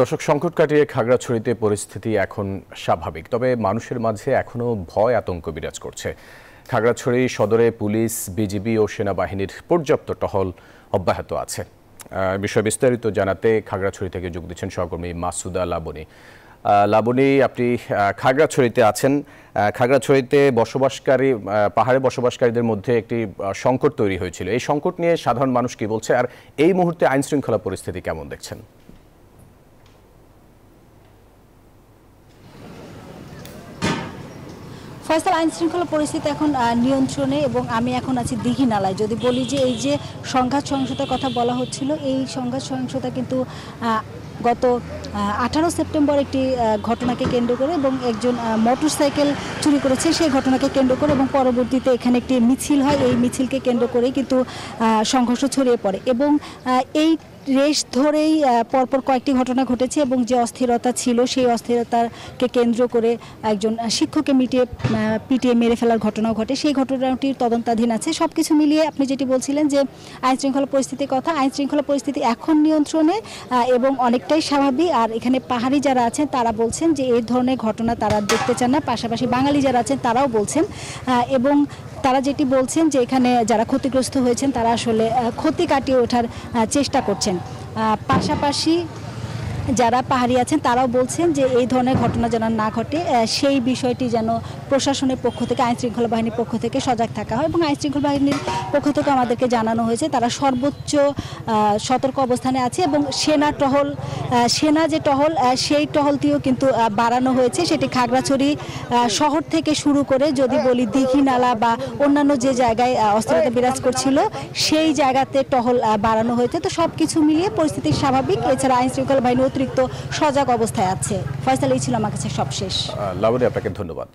দর্শক, সংকট কাটিয়ে খাগড়াছড়িতে পরিস্থিতি এখন স্বাভাবিক, তবে মানুষের মাঝে এখনো ভয় আতঙ্ক বিরাজ করছে। খাগড়াছড়ি সদরে পুলিশ, বিজিবি ও সেনাবাহিনীর পর্যাপ্ত টহল অব্যাহত আছে। বিষয়ে বিস্তারিত জানাতে খাগড়াছড়ি থেকে যোগ দিচ্ছেন সহকর্মী মাসুদা লাবনী। লাবনী, আপনি খাগড়াছড়িতে আছেন। খাগড়াছড়িতে বসবাসকারী পাহাড়ে বসবাসকারীদের মধ্যে একটি সংকট তৈরি হয়েছিল। এই সংকট নিয়ে সাধারণ মানুষ কি বলছে, আর এই মুহূর্তে আইন শৃঙ্খলা পরিস্থিতি কেমন দেখছেন? ফয়সাল, আইন শৃঙ্খলা পরিস্থিতি এখন নিয়ন্ত্রণে এবং আমি এখন আছি দিঘি নালায়। যদি বলি যে এই যে সংঘাত সহিংসতার কথা বলা হচ্ছিল, এই সংঘাত সহিংসতা কিন্তু গত 18 সেপ্টেম্বর একটি ঘটনাকে কেন্দ্র করে এবং একজন মোটরসাইকেল চুরি করেছে সেই ঘটনাকে কেন্দ্র করে, এবং পরবর্তীতে এখানে একটি মিছিল হয়। এই মিছিলকে কেন্দ্র করে কিন্তু সংঘর্ষ ছড়িয়ে পড়ে এবং এই রেশ ধরেই পরপর কয়েকটি ঘটনা ঘটেছে এবং যে অস্থিরতা ছিল সেই অস্থিরতাকে কেন্দ্র করে একজন শিক্ষককে পিটিয়ে মেরে ফেলার ঘটনাও ঘটে। সেই ঘটনাটির তদন্তাধীন আছে। সব কিছু মিলিয়ে আপনি যেটি বলছিলেন যে আইন শৃঙ্খলা পরিস্থিতির কথা, আইন শৃঙ্খলা পরিস্থিতি এখন নিয়ন্ত্রণে এবং অনেকটাই স্বাভাবিক। আর এখানে পাহাড়ি যারা আছেন তারা বলছেন যে এই ধরনের ঘটনা তারা দেখতে চান না, পাশাপাশি বাঙালি যারা আছেন তারাও বলছেন এবং তারা যেটি বলছেন যে এখানে যারা ক্ষতিগ্রস্ত হয়েছেন তারা আসলে ক্ষতি কাটিয়ে ওঠার চেষ্টা করছেন। পাশাপাশি যারা পাহাড়ি আছেন তারাও বলছেন যে এই ধরনের ঘটনা যেন না ঘটে, সেই বিষয়টি যেন প্রশাসনের পক্ষ থেকে, আইন শৃঙ্খলা বাহিনীর পক্ষ থেকে সজাগ থাকা হয়। এবং আইন শৃঙ্খলা বাহিনীর পক্ষ থেকে আমাদেরকে জানানো হয়েছে তারা সর্বোচ্চ সতর্ক অবস্থানে আছে এবং সেনা যে টহল সেই টহলটিও কিন্তু বাড়ানো হয়েছে। সেটি খাগড়াছড়ি শহর থেকে শুরু করে যদি বলি দিঘি নালা বা অন্যান্য যে জায়গায় অস্থিরতা বিরাজ করছিল সেই জায়গাতে টহল বাড়ানো হয়েছে। তো সব কিছু মিলিয়ে পরিস্থিতি স্বাভাবিক। এছাড়া আইন শৃঙ্খলা বাহিনী অতিরিক্ত সজাগ অবস্থায় আছে। ফয়সাল, এই ছিল আমার কাছে সবশেষ। লাবণী, আপনাকে ধন্যবাদ।